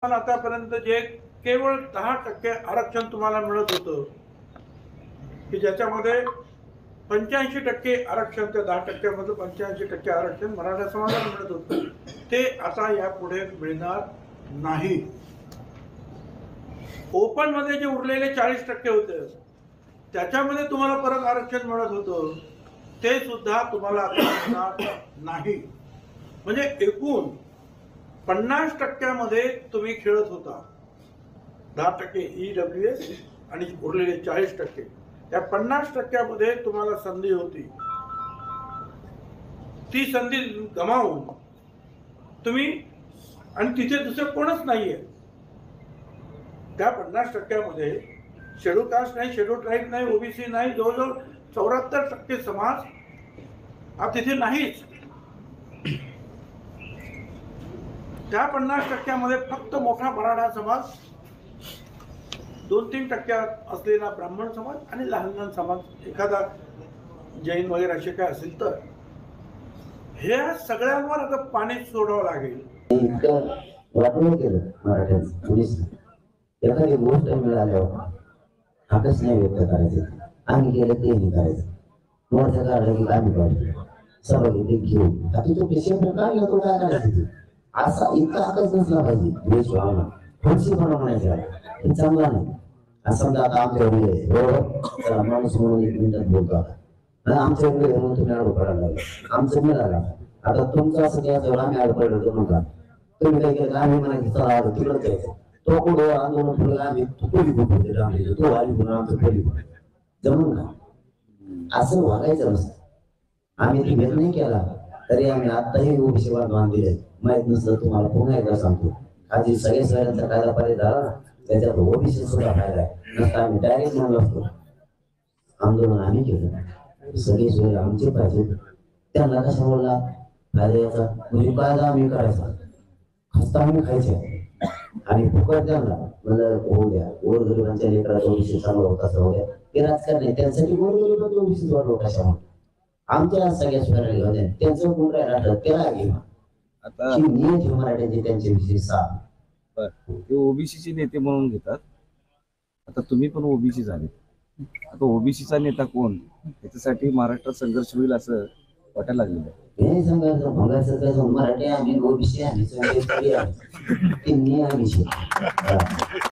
पण आतापर्यंत जे केवळ 10% आरक्षण तुम्हाला मिळत होतं की ज्याच्यामध्ये 85% आरक्षण, त्या 10% मध्ये 85% आरक्षण मराठा समाजाला मिळत होतं, ते आता यापुढे मिळणार नाही. ओपन मध्ये जे उरलेले 40% होते त्याच्यामध्ये तुम्हाला परत आरक्षण मिळत होतं, ते सुद्धा तुम्हाला आता मिळणार नाही. म्हणजे एकूण 50% मध्ये तुम्ही खेळत होता. 10% EWS आणि उरलेले 40%, त्या 50% मध्ये तुम्हाला संधी होती. ती संधी गमावून तुम्ही, आणि तिथे दुसरं कोणच नाहीये त्या 50% मध्ये, शेड्यूल कास्ट नाही, शेड्यूल ट्राईब नाही, ओबीसी नाही, जवळजवळ 74% समाज हा तिथे नाहीच. त्या 50% मध्ये फक्त मोठा मराठा समाज, 2-3% असलेला ब्राह्मण समाज आणि लहान लहान समाज, एखादा जैन वगैरे असे काय असेल तर, हे सगळ्यांवर आता पाणी सोडावं लागेल. वाटून केलं मराठ्यांचं पोलीस एखादी गोष्ट मिळाल्यावर आकच नाही व्यक्त करायचं, आम्ही केलं ते नाही करायचं. मोठं काढलं की आम्ही काढतो, सगळं ते घेऊ. आता तो पेशंट काढला तो काय करायचं, असा इतका आकच नसला पाहिजे. देश व्हावं खुर्चीपणा म्हणायचा हे चांगला नाही. असं समजा आता आमच्याकडे बरोबर माणूस म्हणून 1 मिनिटात बोलतो, आता आमच्याकडे म्हणून तुम्ही अडपडायला लागला, आमचं मिळाला. आता तुमचं असं द्यायचं, आम्ही अडपडलं तर नका. तुम्ही काय केलं, आम्ही म्हणायचं चला आता तिकडं जायचं, तो कुठं आंदोलन फुलं, आम्ही पोली बोलतो, तो आली म्हणून आमचं पोली जमून का? असं वागायचं नसतं. आम्ही ती भेट नाही केला तरी आम्ही आत्ताही ओबीसी बांधवांना दिले. माहित नसतं तुम्हाला पुन्हा एकदा सांगतो, आधी सगळे सगळ्यांचा कायदा पारित झाला ना, त्याच्यात ओबीसी सुद्धा फायदा आहे. नसता आम्ही डायरेक्ट म्हणलो असतो. आंदोलन आम्ही केलं, सगळे सोय आमचे पाहिजे. त्यांना कसा बोलला फायदा याचा, म्हणजे कायदा आम्ही करायचा, खस्ता आम्ही खायचे आणि फुकट त्यांना म्हणलं होऊ द्या. गोरगरिबांच्या लेकराचा ओबीसी चालू होता असं होऊ द्या. ते राजकारण आहे, त्यांसाठी गोरगरिबांच्या ओबीसी चालू कशामुळे आमच्या सगळ्या स्पर्धा होत्या, त्यांचं कोण काय राहतं त्याला घेऊ. आता नियत मराठ्यांचे त्यांचे विषय साफ, ते ओबीसीचे नेते म्हणून घेतात. आता तुम्ही पण ओबीसी झाले, आता ओबीसीचा नेता कोण याच्यासाठी महाराष्ट्रात संघर्ष होईल असं वाटायला लागलेलं आहे. हे संघर्ष भंगाचं कसं, मराठी आम्ही ओबीसी आम्ही